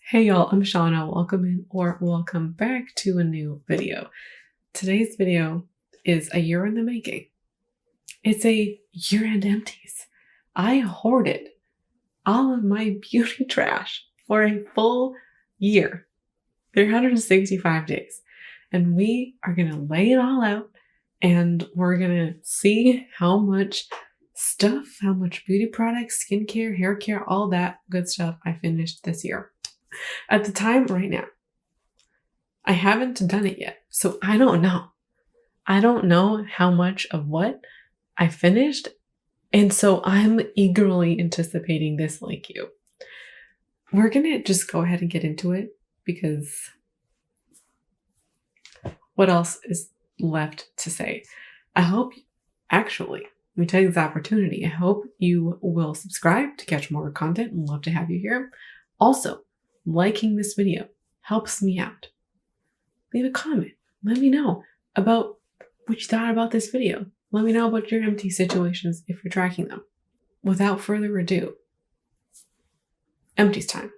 Hey y'all, I'm Shauna. Welcome in or welcome back to a new video. Today's video is a year in the making. It's a year-end empties. I hoarded all of my beauty trash for a full year, 365 days. And we are going to lay it all out and we're going to see how much stuff, how much beauty products, skincare, hair care, all that good stuff I finished this year. At the time right now, I haven't done it yet, so I don't know. I don't know how much of what I finished, and so I'm eagerly anticipating this like you. We're gonna just go ahead and get into it because what else is left to say? I hope, actually, let me take this opportunity. I hope you will subscribe to catch more content and love to have you here. Also, liking this video helps me out. Leave a comment. Let me know about what you thought about this video. Let me know about your empty situations if you're tracking them. Without further ado, empties time.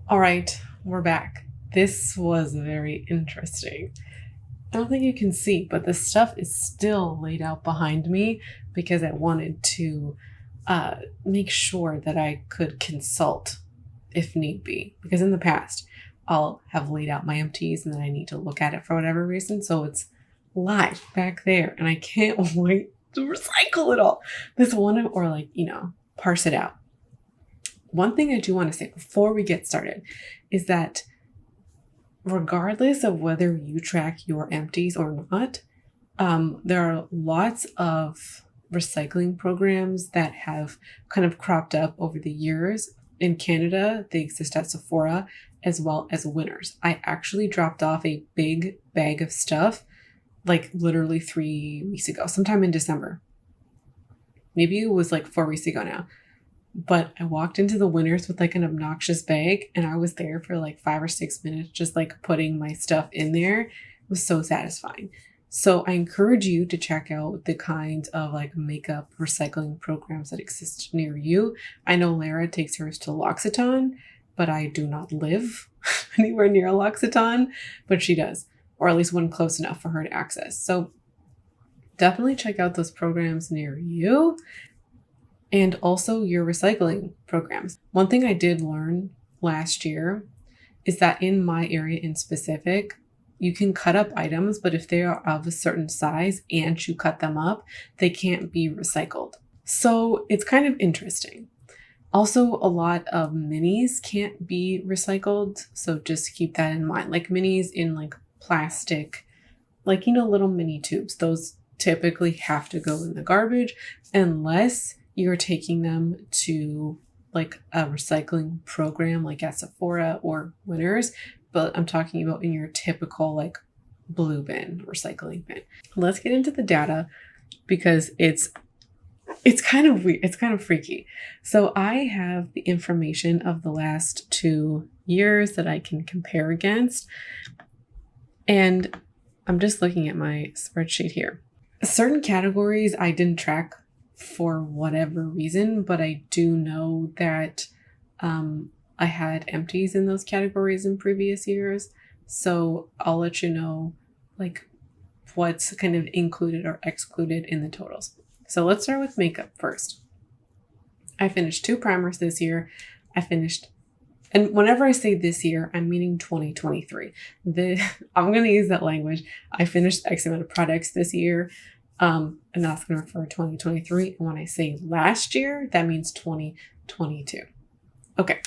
All right, we're back. This was very interesting. I don't think you can see, but the stuff is still laid out behind me because I wanted to make sure that I could consult if need be. Because in the past, I'll have laid out my empties and then I need to look at it for whatever reason. So it's live back there and I can't wait to recycle it all. This one, or parse it out. One thing I do want to say before we get started is that regardless of whether you track your empties or not, there are lots of recycling programs that have kind of cropped up over the years In Canada, they exist at Sephora as well as Winners. I actually dropped off a big bag of stuff like literally 3 weeks ago, sometime in December. Maybe it was like 4 weeks ago now. But I walked into the Winners with like an obnoxious bag, and I was there for like 5 or 6 minutes just like putting my stuff in there. It was so satisfying. So I encourage you to check out the kind of like makeup recycling programs that exist near you. I know Lara takes hers to L'Occitane, but I do not live anywhere near a L'Occitane, but she does, or at least one close enough for her to access. So definitely check out those programs near you and also your recycling programs. One thing I did learn last year is that in my area in specific, you can cut up items, but if they are of a certain size and you cut them up, they can't be recycled. So it's kind of interesting. Also, a lot of minis can't be recycled. So just keep that in mind. Like minis in like plastic, like, little mini tubes. Those typically have to go in the garbage unless you're taking them to like a recycling program like at Sephora or Winners. But I'm talking about in your typical like blue bin, recycling bin. Let's get into the data because it's kind of weird. It's kind of freaky. So I have the information of the last 2 years that I can compare against. And I'm just looking at my spreadsheet here. Certain categories I didn't track for whatever reason, but I do know that I had empties in those categories in previous years. So I'll let you know like what's kind of included or excluded in the totals. So let's start with makeup first. I finished 2 primers this year. And whenever I say this year, I'm meaning 2023. I'm going to use that language. I finished X amount of products this year. And that's going to refer to 2023. And when I say last year, that means 2022. Okay,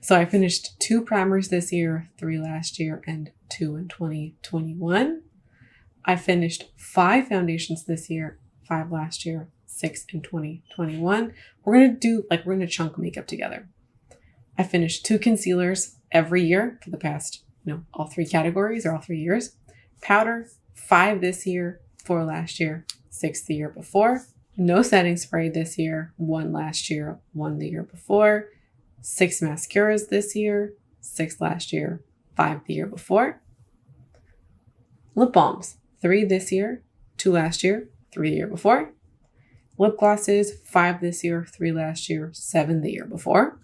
so I finished 2 primers this year, 3 last year, and 2 in 2021. I finished 5 foundations this year, 5 last year, 6 in 2021. We're going to chunk makeup together. I finished 2 concealers every year for the past, all 3 categories or all 3 years. Powder, 5 this year, 4 last year, 6 the year before. No setting spray this year, 1 last year, 1 the year before. 6 mascaras this year, 6 last year, 5 the year before. Lip balms, 3 this year, 2 last year, 3 the year before. Lip glosses, 5 this year, 3 last year, 7 the year before.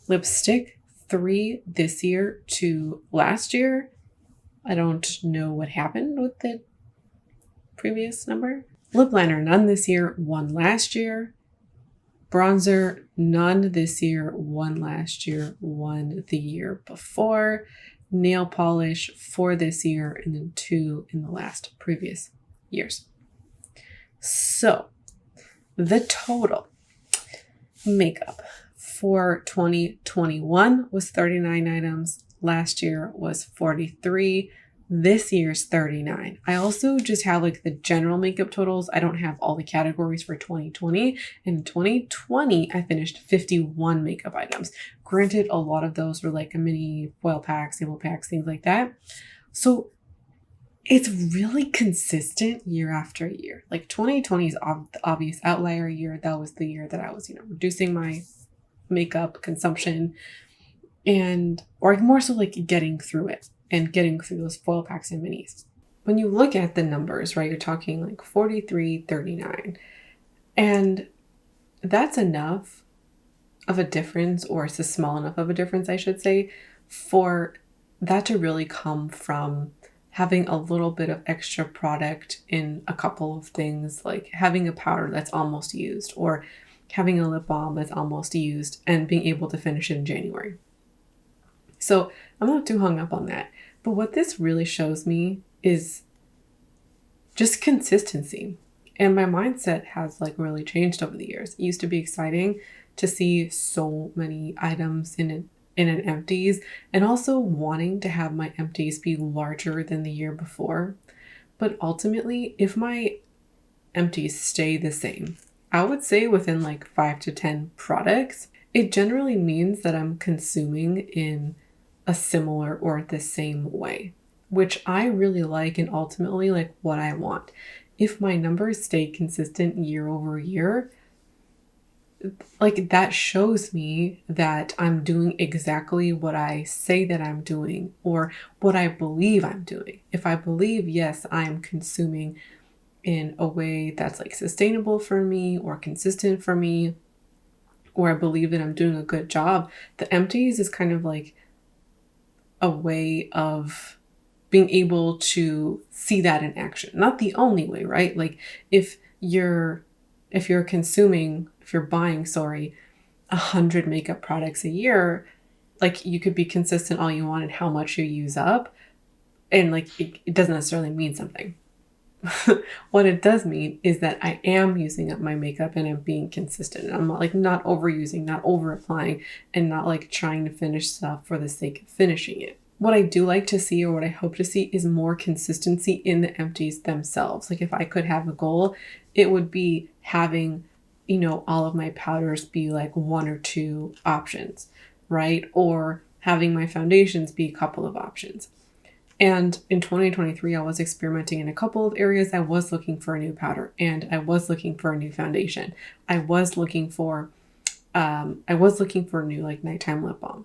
Lipstick, 3 this year, 2 last year. I don't know what happened with the previous number. Lip liner, none this year, 1 last year. Bronzer, none this year, 1 last year, 1 the year before. Nail polish, 4 this year, and then 2 in the last previous years. So, the total makeup for 2021 was 39 items. Last year was 43. This year's 39. I also just have like the general makeup totals. I don't have all the categories for 2020. In 2020, I finished 51 makeup items. Granted, a lot of those were like a mini foil packs, sample packs, things like that. So it's really consistent year after year. Like 2020 is the obvious outlier year. That was the year that I was, reducing my makeup consumption or more so like getting through it. And getting through those foil packs and minis. When you look at the numbers, right, you're talking like 43, 39. And that's enough of a difference, or it's a small enough of a difference, I should say, for that to really come from having a little bit of extra product in a couple of things, like having a powder that's almost used, or having a lip balm that's almost used, and being able to finish it in January. So I'm not too hung up on that. But what this really shows me is just consistency. And my mindset has like really changed over the years. It used to be exciting to see so many items in an empties, and also wanting to have my empties be larger than the year before. But ultimately, if my empties stay the same, I would say within like 5 to 10 products, it generally means that I'm consuming in a similar or the same way, which I really like and ultimately like what I want. If my numbers stay consistent year over year, like that shows me that I'm doing exactly what I say that I'm doing or what I believe I'm doing. If I believe, yes, I'm consuming in a way that's like sustainable for me or consistent for me, or I believe that I'm doing a good job, the empties is kind of like a way of being able to see that in action. Not the only way, right? Like if you're buying, 100 makeup products a year, like you could be consistent all you want in how much you use up. And like it doesn't necessarily mean something. What it does mean is that I am using up my makeup and I'm being consistent. I'm not overusing, not over applying, and not like trying to finish stuff for the sake of finishing it. What I do like to see, or what I hope to see, is more consistency in the empties themselves. Like if I could have a goal, it would be having, all of my powders be like one or two options, right? Or having my foundations be a couple of options. And in 2023, I was experimenting in a couple of areas. I was looking for a new powder and I was looking for a new foundation. I was looking for a new like nighttime lip balm.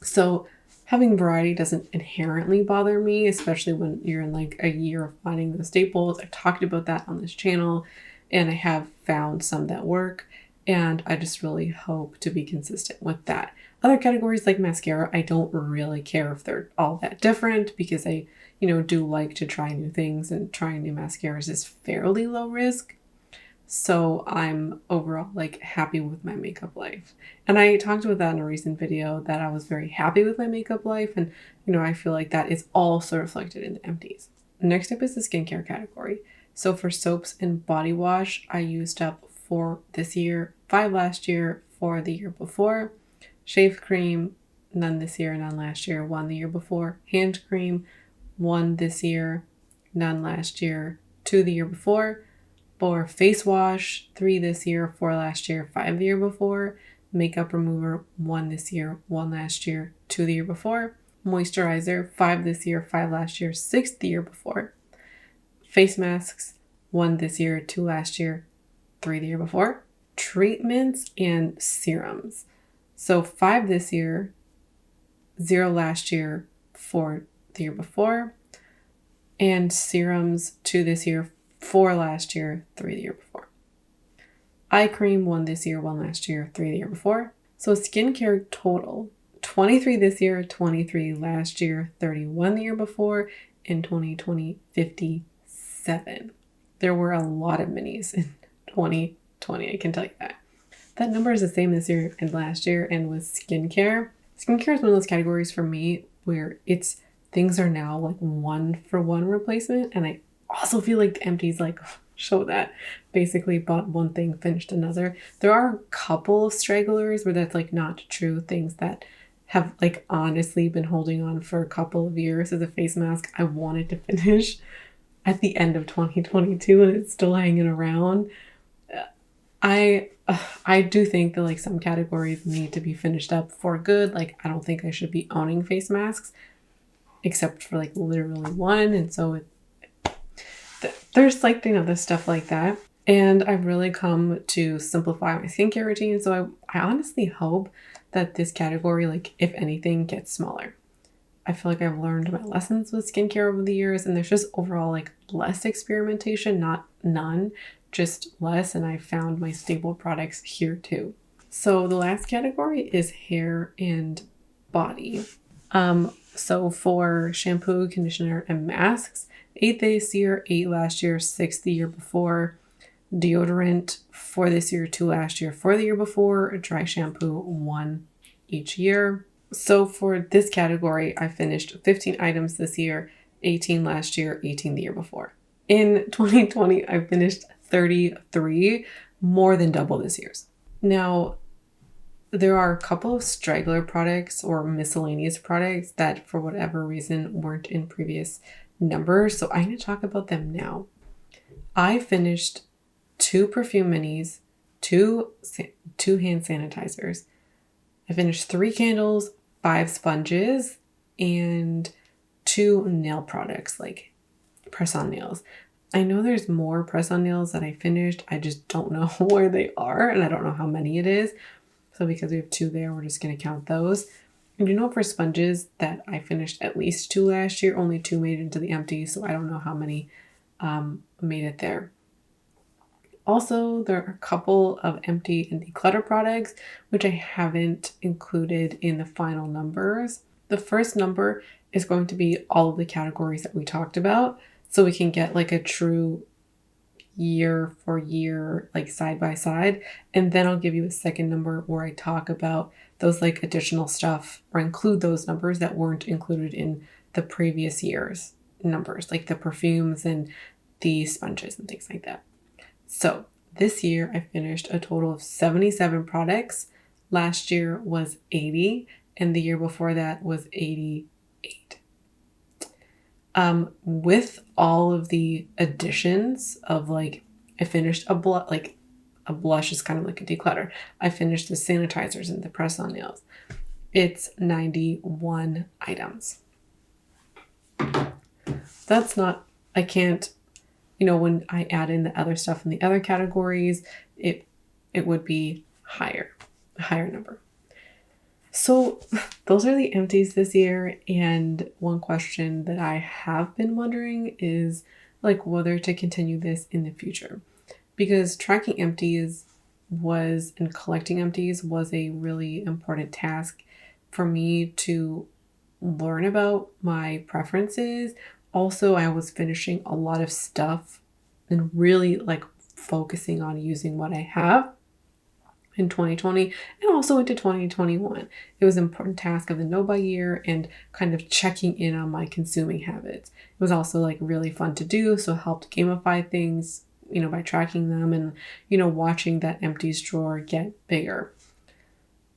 So having variety doesn't inherently bother me, especially when you're in like a year of finding the staples. I've talked about that on this channel and I have found some that work, and I just really hope to be consistent with that. Other categories like mascara, I don't really care if they're all that different because I, do like to try new things, and trying new mascaras is fairly low risk. So I'm overall like happy with my makeup life. And I talked about that in a recent video that I was very happy with my makeup life. And, I feel like that is also reflected in the empties. Next up is the skincare category. So for soaps and body wash, I used up 4 this year, 5 last year, 4 the year before. Shave cream, none this year, none last year, 1 the year before. Hand cream, 1 this year, none last year, 2 the year before. For face wash, 3 this year, 4 last year, 5 the year before. Makeup remover, 1 this year, 1 last year, 2 the year before. Moisturizer, 5 this year, 5 last year, 6 the year before. Face masks, 1 this year, 2 last year, 3 the year before. Treatments and serums. So 5 this year, 0 last year, 4 the year before. And serums, 2 this year, 4 last year, 3 the year before. Eye cream, 1 this year, 1 last year, 3 the year before. So skincare total, 23 this year, 23 last year, 31 the year before, and 2020, 57. There were a lot of minis in 2020, I can tell you that. That number is the same this year and last year. And with skincare is one of those categories for me where things are now like 1-for-1 replacement. And I also feel like the empties like show that. Basically bought one thing, finished another. There are a couple of stragglers where that's like not true, things that have like honestly been holding on for a couple of years. As a face mask I wanted to finish at the end of 2022 and it's still hanging around. I do think that like some categories need to be finished up for good. Like I don't think I should be owning face masks except for like literally one. And so there's like, this stuff like that. And I've really come to simplify my skincare routine. So I honestly hope that this category, like if anything, gets smaller. I feel like I've learned my lessons with skincare over the years, and there's just overall like less experimentation, not none, just less. And I found my staple products here too. So the last category is hair and body. So for shampoo, conditioner, and masks, 8 this year, 8 last year, 6 the year before. Deodorant, 4 this year, 2 last year, 4 the year before. Dry shampoo, 1 each year. So for this category, I finished 15 items this year, 18 last year, 18 the year before. In 2020, I finished 33, more than double this year's. Now, there are a couple of straggler products or miscellaneous products that for whatever reason weren't in previous numbers. So I'm going to talk about them now. I finished 2 perfume minis, two hand sanitizers. I finished 3 candles, 5 sponges, and 2 nail products, like press-on nails. I know there's more press-on nails that I finished. I just don't know where they are, and I don't know how many it is. So because we have 2 there, we're just going to count those. And you know, for sponges that I finished at least 2 last year, only 2 made it into the empty, so I don't know how many made it there. Also, there are a couple of empty and declutter products, which I haven't included in the final numbers. The first number is going to be all of the categories that we talked about, so we can get like a true year for year, like side by side. And then I'll give you a second number where I talk about those like additional stuff, or include those numbers that weren't included in the previous year's numbers, like the perfumes and the sponges and things like that. So this year I finished a total of 77 products. Last year was 80, and the year before that was 88. With all of the additions of, like, I finished a blush is kind of like a declutter. I finished the sanitizers and the press-on nails. It's 91 items. That's not, I can't, when I add in the other stuff in the other categories, it would be a higher number. So those are the empties this year. And one question that I have been wondering is like whether to continue this in the future, because tracking empties and collecting empties was a really important task for me to learn about my preferences. Also, I was finishing a lot of stuff and really like focusing on using what I have in 2020 and also into 2021. It was an important task of the know by year and kind of checking in on my consuming habits. It was also like really fun to do, so it helped gamify things, by tracking them and, watching that empties drawer get bigger.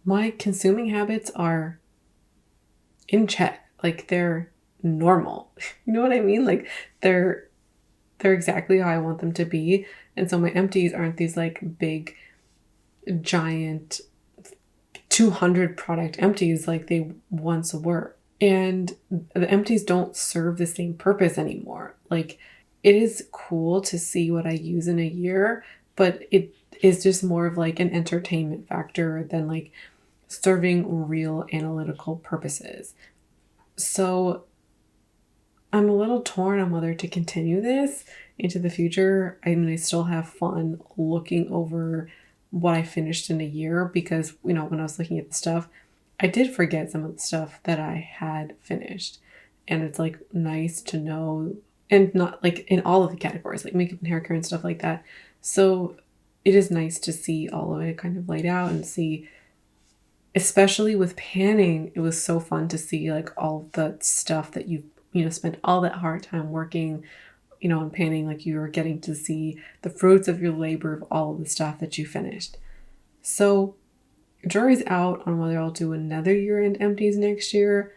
My consuming habits are in check. Like, they're normal. You know what I mean? Like, they're exactly how I want them to be. And so my empties aren't these like big, giant 200 product empties like they once were. And the empties don't serve the same purpose anymore. Like, it is cool to see what I use in a year, but it is just more of like an entertainment factor than like serving real analytical purposes. So I'm a little torn on whether to continue this into the future. I mean, I still have fun looking over what I finished in a year because, when I was looking at the stuff, I did forget some of the stuff that I had finished. And it's like nice to know, and not like in all of the categories, like makeup and hair care and stuff like that. So it is nice to see all of it kind of laid out and see, especially with panning, it was so fun to see like all the stuff that you spent all that hard time working, on panning. Like, you were getting to see the fruits of your labor of all of the stuff that you finished. So jury's out on whether I'll do another year-end empties next year.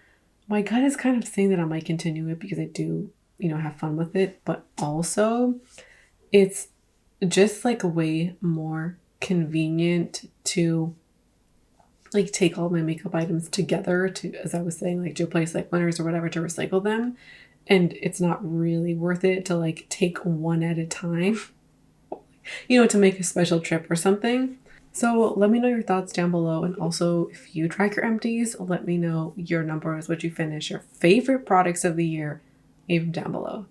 My gut is kind of saying that I might continue it because I do, have fun with it, but also it's just like way more convenient to like take all my makeup items together to, as I was saying, like to a place like Winners or whatever to recycle them. And it's not really worth it to like take one at a time, to make a special trip or something. So let me know your thoughts down below. And also, if you track your empties, let me know your numbers, what you finish, your favorite products of the year, even down below.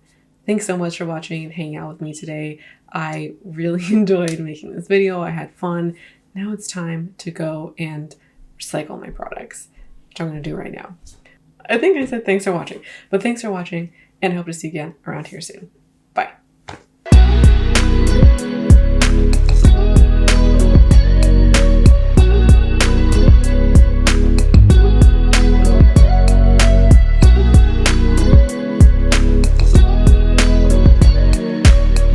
Thanks so much for watching and hanging out with me today. I really enjoyed making this video. I had fun. Now it's time to go and recycle my products, which I'm going to do right now. I think I said thanks for watching, but thanks for watching, and I hope to see you again around here soon.